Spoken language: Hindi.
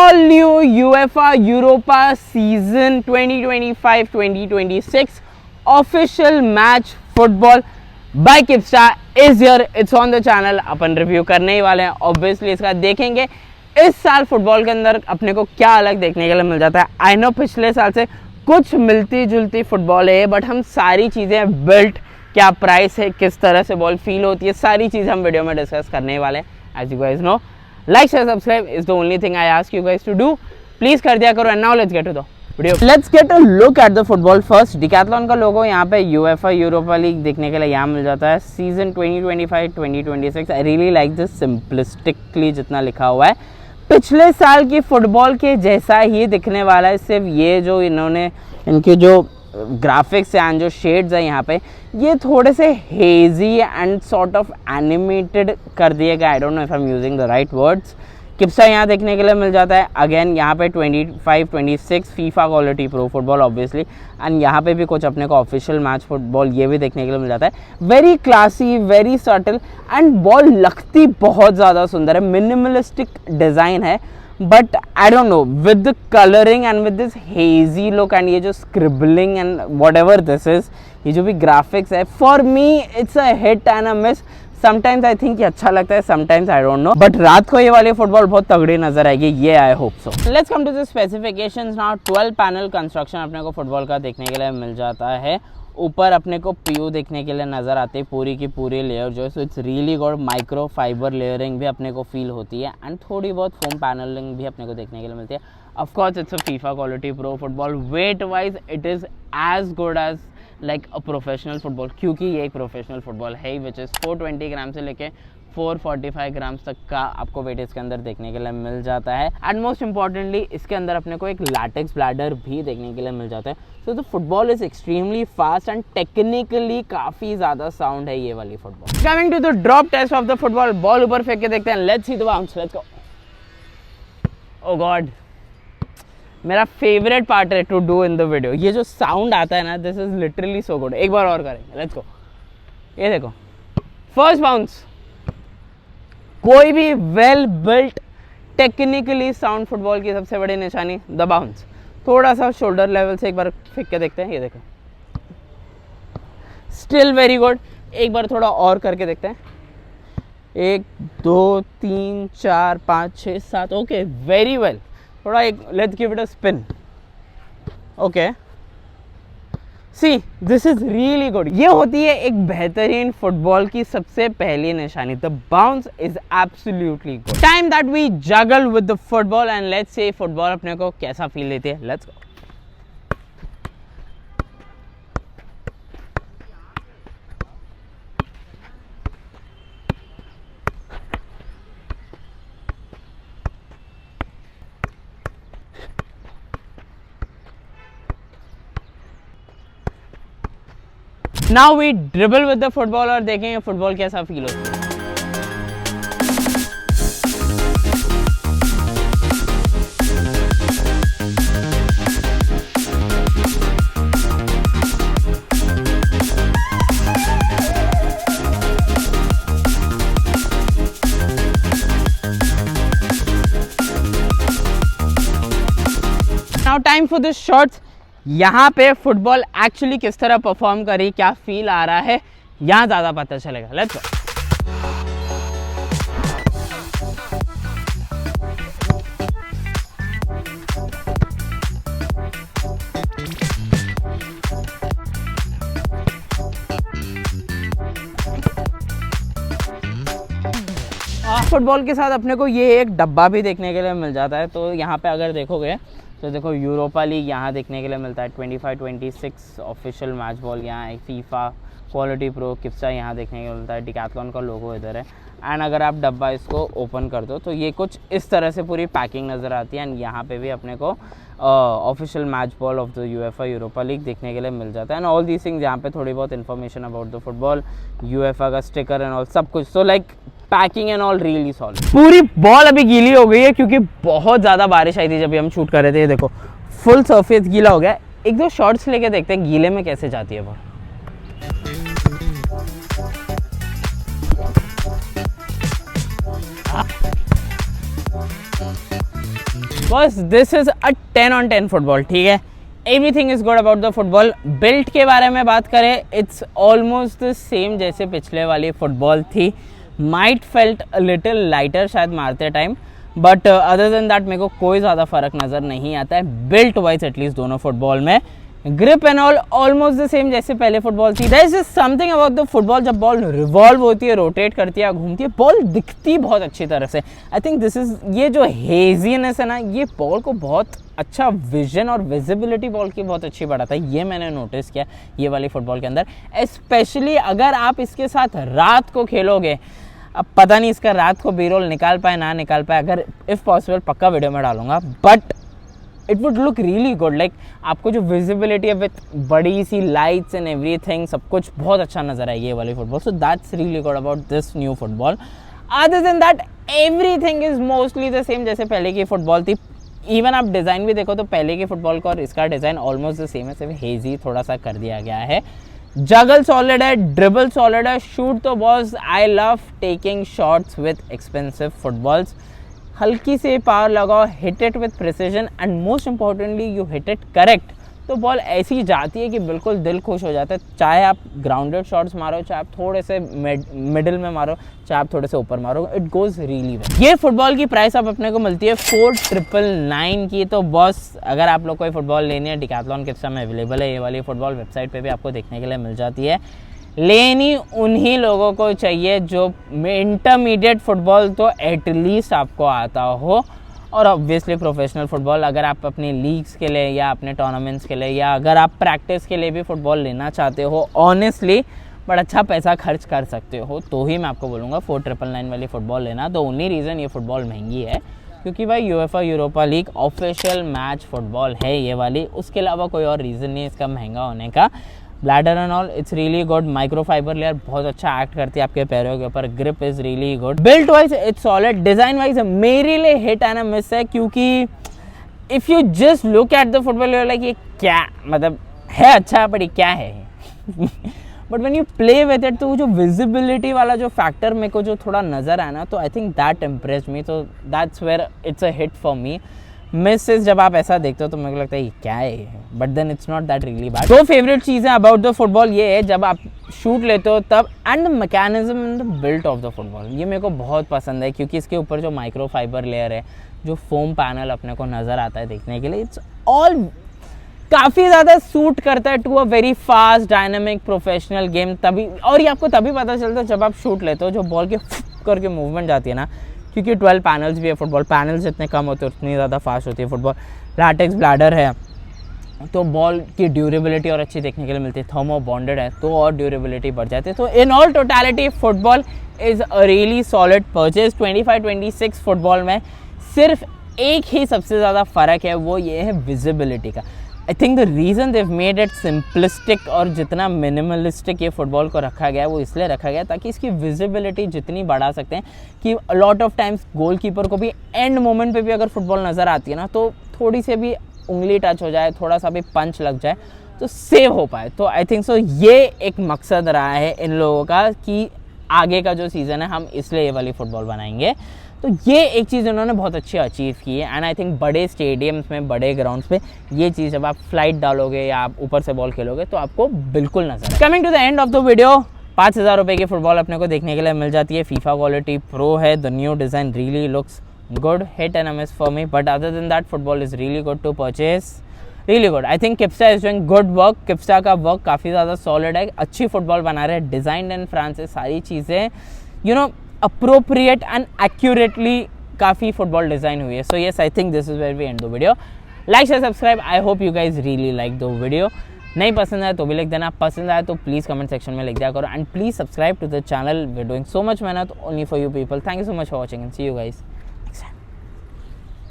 all new UEFA Europa season 2025-2026 official match football by Kipsta is here. It's on the channel. Upon review करने ही वाले हैं. Obviously इसका देखेंगे इस साल फुटबॉल के अंदर अपने को क्या अलग देखने के लिए मिल जाता है. आई नो पिछले साल से कुछ मिलती जुलती फुटबॉल है, बट हम सारी चीज़ें बिल्ट, क्या प्राइस है, किस तरह से बॉल फील होती है, सारी चीज़ हम वीडियो में डिस्कस करने वाले हैं. As you guys know, like share subscribe is the only thing I ask you guys to do. Please कर दिया करो. And now let's get to the video. Let's get a look at the football first. Decathlon का लोगो यहाँ पे यूएफए यूरोपा लीग देखने के लिए यहाँ मिल जाता है. Season 2025-2026. I really like this simplistically जितना लिखा हुआ है. पिछले साल की फुटबॉल के जैसा ही दिखने वाला है, सिर्फ ये जो इन्होंने इनके जो ग्राफिक्स एंड जो शेड्स है यहाँ पे, ये थोड़े से hazy and sort of animated कर दिए गए. I don't know if I am using the right words. Kipsta यहाँ देखने के लिए मिल जाता है. अगेन यहाँ पे 25-26 FIFA quality pro football obviously, and यहाँ पे भी कुछ अपने को ऑफिशियल मैच फुटबॉल ये भी देखने के लिए मिल जाता है. Very classy, very subtle, and ball लगती बहुत ज़्यादा सुंदर है. मिनिमलिस्टिक डिज़ाइन है, but I don't know with the colouring and with this hazy look and ये जो scribbling and what ever this is, ये जो भी ग्राफिक्स है, for me it's a hit and a miss. Sometimes I think ये अच्छा लगता है, sometimes I don't no, but रात को ये वाली फुटबॉल बहुत तगड़ी नजर आएगी. ये I hope so. Let's come to the specifications now. 12 panel construction अपने को फुटबॉल का देखने के लिए मिल जाता है. ऊपर अपने को पीयू देखने के लिए नज़र आती है, पूरी की पूरी लेयर जो है. So it's really good. Micro fibre layering भी अपने को फील होती है, एंड थोड़ी बहुत फोम पैनलिंग भी अपने को देखने के लिए मिलती है. Of course it's a FIFA quality pro football. Weight wise it is as good as like a professional football, क्योंकि ये एक प्रोफेशनल फुटबॉल है, विच इज़ 420 ग्राम से लेके 445 ग्राम्स तक का आपको वेट इसके अंदर देखने के लिए मिल जाता है. एंड मोस्ट इंपॉर्टेंटली इसके अंदर अपने को एक लैटेक्स ब्लैडर भी देखने के लिए मिल जाता है. So the football is extremely fast and technically काफ़ी ज़्यादा साउंड है ये वाली football. Coming to the drop test of the football. Ball ऊपर फेंक के देखते हैं. Let's see the bounce. Let's go. Oh God, मेरा फेवरेट पार्ट है to do in the video. ये जो साउंड आता है ना, this is literally so good. एक बार और करेंगे. Let's go. ये देखो, फर्स्ट बाउंस. कोई भी well built technically sound football की सबसे बड़ी निशानी द बाउंस. थोड़ा सा शोल्डर लेवल से एक बार फेंक के देखते हैं. ये देखो, स्टिल वेरी गुड. एक बार थोड़ा और करके देखते हैं. 1 2 3 4 5 6 7. Okay, very well. थोड़ा एक let's give it a spin. Okay, see this is really good. ये होती है एक बेहतरीन फुटबॉल की सबसे पहली निशानी. The bounce is absolutely good. Time that we juggle with the football and let's say football अपने को कैसा फील देती है. Let's go. Now we dribble with the football और देखेंगे फुटबॉल कैसा फील होता है. Now time for the shots. यहाँ पे फुटबॉल एक्चुअली किस तरह परफॉर्म करी, क्या फील आ रहा है, यहाँ ज़्यादा पता चलेगा. Let's go. फुटबॉल के साथ अपने को ये एक डब्बा भी देखने के लिए मिल जाता है. तो यहाँ पे अगर देखोगे तो देखो, यूरोपा लीग यहाँ देखने के लिए मिलता है. 25-26 ऑफिशियल मैच बॉल यहाँ एक फीफा क्वालिटी प्रो किप्सा यहाँ देखने के लिए मिलता है. डिकैथलॉन का लोगो इधर है. एंड अगर आप डब्बा इसको ओपन कर दो तो ये कुछ इस तरह से पूरी पैकिंग नज़र आती है. एंड यहाँ पे भी अपने को official match ball of the UEFA Europa league देखने के लिए मिल जाता है. एंड ऑल दीज थिंग्स, यहाँ पे थोड़ी बहुत information about the football, UEFA का स्टिकर एंड ऑल सब कुछ. So like packing and all really solid. पूरी बॉल अभी गीली हो गई है क्योंकि बहुत ज़्यादा बारिश आई थी जब हम शूट कर रहे थे. ये देखो, फुल सरफेस गीला हो गया. एक दो शॉट्स लेके देखते हैं गीले में कैसे जाती है बॉल. बस this is a 10 on 10 football, ठीक है। Everything is good about the football. Built के बारे में बात करें, इट्स ऑलमोस्ट द सेम जैसे पिछले वाली फुटबॉल थी। Might felt a little lighter शायद मारते time, but other than that मेरे को कोई ज़्यादा फर्क नज़र नहीं आता है बिल्ट वाइज एटलीस्ट दोनों फुटबॉल में। Grip and all almost the same जैसे पहले फुटबॉल थी। There is something about the football, जब बॉल रिवॉल्व होती है, रोटेट करती है, घूमती है, बॉल दिखती बहुत अच्छी तरह से। आई थिंक दिस इज, ये जो हेजीनेस है ना, ये बॉल को बहुत अच्छा विजन और विजिबिलिटी बॉल की बहुत अच्छी बढ़ाता है। ये मैंने नोटिस किया ये वाली फुटबॉल के अंदर, स्पेशली अगर आप इसके साथ रात को खेलोगे। अब पता नहीं इसका रात को बी रोल निकाल पाए ना निकाल पाए, अगर इफ़ पॉसिबल पक्का वीडियो में डालूंगा, but it would look really good. Like आपको जो विजिबिलिटी है विथ बड़ी सी लाइट्स एंड एवरीथिंग, सब कुछ बहुत अच्छा नजर आएगी ये वाली football. So that's really good about this new football. Other than that everything is mostly the same जैसे पहले की फुटबॉल थी। इवन आप डिज़ाइन भी देखो तो पहले की फुटबॉल का और इसका डिज़ाइन ऑलमोस्ट द सेम है, सिर्फ हेजी थोड़ा सा कर दिया गया है। जगल सॉलिड है, ड्रिबल सॉलिड है, शूट तो boss I love taking shots with expensive footballs. हल्की से पावर लगाओ, hit it with precision and most importantly you hit it correct, तो बॉल ऐसी जाती है कि बिल्कुल दिल खुश हो जाता है। चाहे आप ग्राउंडेड शॉट्स मारो, चाहे आप थोड़े से मिडिल में मारो, चाहे आप थोड़े से ऊपर मारो, इट गोज रियली वेल। ये फुटबॉल की प्राइस अब अपने को मिलती है 4999 की। तो बॉस अगर आप लोग कोई फुटबॉल लेनी है, डिकैथलॉन किप्सा में अवेलेबल है ये वाली फुटबॉल, वेबसाइट पे भी आपको देखने के लिए मिल जाती है। लेनी उन्हीं लोगों को चाहिए जो इंटरमीडिएट फुटबॉल तो एटलीस्ट आपको आता हो, और ऑब्वियसली प्रोफेशनल फुटबॉल अगर आप अपनी लीग्स के लिए या अपने टूर्नामेंट्स के लिए या अगर आप प्रैक्टिस के लिए भी फुटबॉल लेना चाहते हो ऑनेस्टली, बट अच्छा पैसा खर्च कर सकते हो, तो ही मैं आपको बोलूँगा 4999 वाली फ़ुटबॉल लेना। द ओनली रीज़न ये फ़ुटबॉल महंगी है क्योंकि भाई UEFA Europa league official match football है ये वाली, उसके अलावा कोई और रीज़न नहीं है इसका महंगा होने का। Bladder and all it's really good, micro fibre layer बहुत अच्छा एक्ट करती है आपके पैरों के ऊपर, grip is really good, built wise it's solid, design wise मेरे लिए हिट एंड मिस है क्योंकि if you just look at the football you're like ये क्या, मतलब है अच्छा बट ये क्या है but when you play with it तो वो जो विजिबिलिटी वाला जो फैक्टर मेरे को जो थोड़ा नज़र आया ना, तो I think that impressed me, तो that's where it's a hit for me. Misses जब आप ऐसा देखते हो तो मेरे को लगता है ये क्या है, but then it's not that really bad. दो फेवरेट चीज़ें अबाउट द फुटबॉल ये है जब आप शूट लेते हो तब, and the mechanism and the built of the football, ये मेरे को बहुत पसंद है क्योंकि इसके ऊपर जो माइक्रो फाइबर लेयर है, जो फोम पैनल अपने को नज़र आता है देखने के लिए, इट्स ऑल काफ़ी ज़्यादा सूट करता है to a very fast dynamic professional game. तभी, और ये आपको तभी पता चलता है जब आप शूट लेते हो, जो बॉल के करके मूवमेंट जाती है ना, क्योंकि 12 पैनल्स भी है फुटबॉल, पैनल्स जितने कम होते हैं उतनी ज़्यादा फास्ट होती है फुटबॉल। लैटेक्स ब्लैडर है तो बॉल की ड्यूरेबिलिटी और अच्छी देखने के लिए मिलती है, थर्मो बॉन्डेड है तो और ड्यूरेबिलिटी बढ़ जाती है। तो in all totality football is a really solid purchase. 25-26 football में सिर्फ एक ही सबसे ज़्यादा फ़र्क है, वो ये है विजिबिलिटी का। I think the reason they made it simplistic और जितना मिनिमलिस्टिक ये फुटबॉल को रखा गया है वो इसलिए रखा गया ताकि इसकी विजिबिलिटी जितनी बढ़ा सकते हैं कि लॉट ऑफ टाइम्स गोलकीपर को भी एंड मोमेंट पे भी अगर फुटबॉल नज़र आती है ना, तो थोड़ी सी भी उंगली टच हो जाए, थोड़ा सा भी पंच लग जाए तो सेव हो पाए। तो आई थिंक सो ये एक मकसद रहा है इन लोगों का कि आगे का जो सीज़न है हम इसलिए ये वाली फ़ुटबॉल बनाएंगे। तो ये एक चीज़ उन्होंने बहुत अच्छी अचीव की है, एंड आई थिंक बड़े स्टेडियम्स में, बड़े ग्राउंड्स पे ये चीज़ जब आप फ्लाइट डालोगे या आप ऊपर से बॉल खेलोगे तो आपको बिल्कुल नजर आए। Coming to the end of the video, 5000 रुपये की फुटबॉल अपने को देखने के लिए मिल जाती है। फीफा क्वालिटी प्रो है, the new design really looks good, hit and miss for me, but other than that football is really good to purchase, really good. I think Kipsta is doing good work, Kipsta का वर्क काफ़ी ज़्यादा सॉलिड है, अच्छी फुटबॉल बना रहे हैं, डिज़ाइन इन फ्रांस है, सारी चीज़ें you know appropriate and accurately काफ़ी फुटबॉल डिज़ाइन हुई है। So yes, I think this is where we end the video. Like share subscribe, I hope you guys really like the video. नहीं पसंद आए तो भी लिख देना, पसंद आए तो प्लीज़ कमेंट सेक्शन में लिख दिया करो, and please subscribe to the channel, we are doing so much मेहनत only for you people. Thank you so much for watching and see you guys.